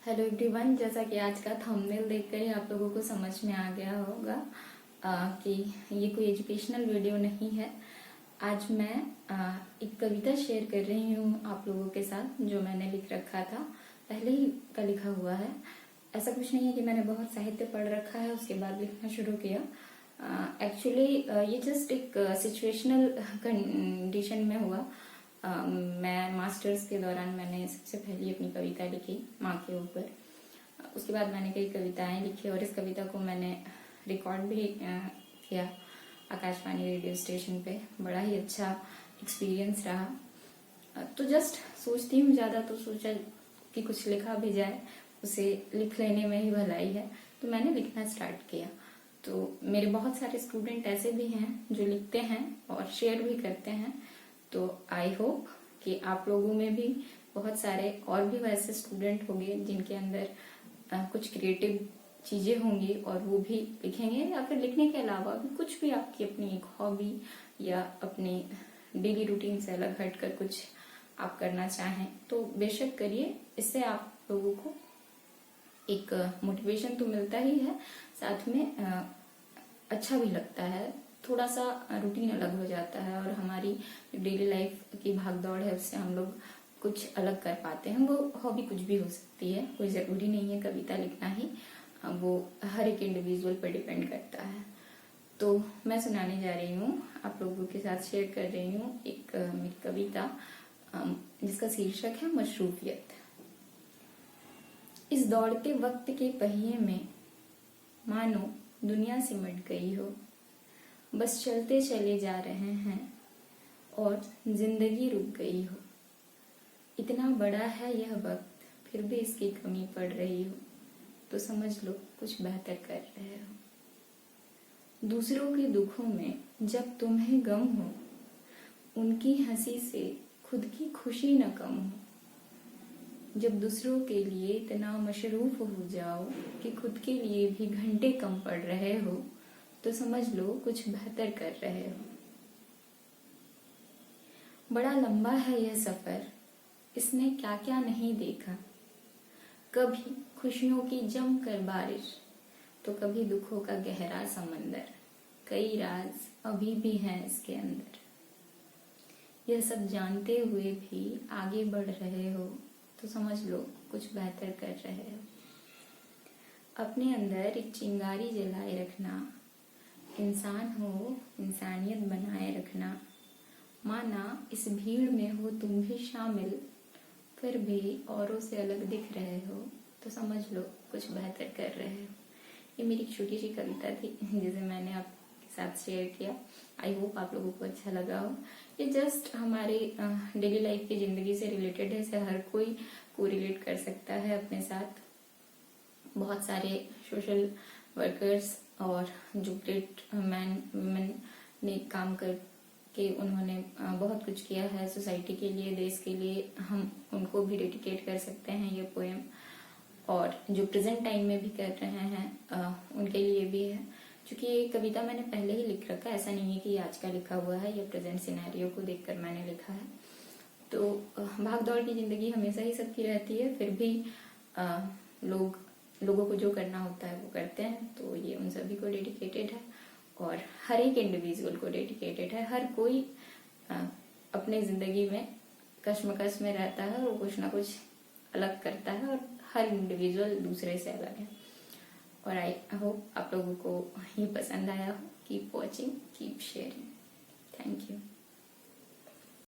Hello everyone, जैसा कि आज का थंबनेल देखकर ही आप लोगों को समझ में आ गया होगा कि ये कोई एजुकेशनल वीडियो नहीं है। आज मैं एक कविता शेयर कर रही हूँ आप लोगों के साथ, जो मैंने लिख रखा था, पहले ही का लिखा हुआ है। ऐसा कुछ नहीं है कि मैंने बहुत साहित्य पढ़ रखा है उसके बाद लिखना शुरू किया। एक्चुअली ये जस्ट एक सिचुएशनल कंडीशन में हुआ। मैं मास्टर्स के दौरान मैंने सबसे पहली अपनी कविता लिखी माँ के ऊपर। उसके बाद मैंने कई कविताएं लिखी और इस कविता को मैंने रिकॉर्ड भी किया आकाशवाणी रेडियो स्टेशन पे। बड़ा ही अच्छा एक्सपीरियंस रहा। तो जस्ट सोचती हूँ ज़्यादा, तो सोचा कि कुछ लिखा भी जाए, उसे लिख लेने में ही भलाई है। तो मैंने लिखना स्टार्ट किया। तो मेरे बहुत सारे स्टूडेंट ऐसे भी हैं जो लिखते हैं और शेयर भी करते हैं। तो आई होप कि आप लोगों में भी बहुत सारे और भी वैसे स्टूडेंट होंगे जिनके अंदर कुछ क्रिएटिव चीजें होंगी और वो भी लिखेंगे, या फिर लिखने के अलावा भी कुछ भी आपकी अपनी एक हॉबी या अपनी डेली रूटीन से अलग हटकर कुछ आप करना चाहें तो बेशक करिए। इससे आप लोगों को एक मोटिवेशन तो मिलता ही है, साथ में अच्छा भी लगता है। थोड़ा सा रूटीन अलग हो जाता है और हमारी डेली लाइफ की भाग दौड़ है उससे हम लोग कुछ अलग कर पाते हैं। वो हॉबी कुछ भी हो सकती है, कोई जरूरी नहीं है कविता लिखना ही। वो हर एक इंडिविजुअल पर डिपेंड करता है। तो मैं सुनाने जा रही हूँ, आप लोगों के साथ शेयर कर रही हूँ एक मेरी कविता जिसका शीर्षक है मशरूफियत। इस दौड़ते वक्त के पहिए में मानो दुनिया सिमट गई हो, बस चलते चले जा रहे हैं और जिंदगी रुक गई हो। इतना बड़ा है यह वक्त फिर भी इसकी कमी पड़ रही हो, तो समझ लो कुछ बेहतर कर रहे हो। दूसरों के दुखों में जब तुम्हें गम हो, उनकी हंसी से खुद की खुशी न कम हो। जब दूसरों के लिए इतना मशरूफ हो जाओ कि खुद के लिए भी घंटे कम पड़ रहे हो, तो समझ लो कुछ बेहतर कर रहे हो। बड़ा लंबा है यह सफर, इसने क्या क्या नहीं देखा। कभी खुशियों की जमकर बारिश, तो कभी दुखों का गहरा समंदर। कई राज अभी भी हैं इसके अंदर। यह सब जानते हुए भी आगे बढ़ रहे हो, तो समझ लो कुछ बेहतर कर रहे हो। अपने अंदर एक चिंगारी जलाए रखना, इंसान हो इंसानियत बनाए रखना। माना इस भीड़ में हो तुम भी शामिल, फिर भी औरों से अलग दिख रहे हो, तो समझ लो कुछ बेहतर कर रहे हो। ये मेरी छोटी सी कविता थी जिसे मैंने आपके साथ शेयर किया। आई होप आप लोगों को अच्छा लगा हो। ये जस्ट हमारे डेली लाइफ की जिंदगी से रिलेटेड है, इसे हर कोई को रिलेट कर सकता है अपने साथ। बहुत सारे सोशल वर्कर्स और जो ग्रेट मैन वुमेन ने काम करके उन्होंने बहुत कुछ किया है सोसाइटी के लिए, देश के लिए। हम उनको भी डेडिकेट कर सकते हैं ये पोएम, और जो प्रेजेंट टाइम में भी कर रहे हैं उनके लिए भी है। क्योंकि ये कविता मैंने पहले ही लिख रखा है, ऐसा नहीं है कि ये आज का लिखा हुआ है, ये प्रेजेंट सिनेरियो को देखकर मैंने लिखा है। तो भाग दौड़ की जिंदगी हमेशा ही सबकी रहती है, फिर भी लोगों को जो करना होता है वो करते हैं। तो ये उन सभी को डेडिकेटेड है और हर एक इंडिविजुअल को डेडिकेटेड है। हर कोई अपने जिंदगी में कश्मकश में रहता है और कुछ ना कुछ अलग करता है, और हर इंडिविजुअल दूसरे से अलग है। और आई होप आप लोगों को ये पसंद आया हो। Keep watching, keep sharing.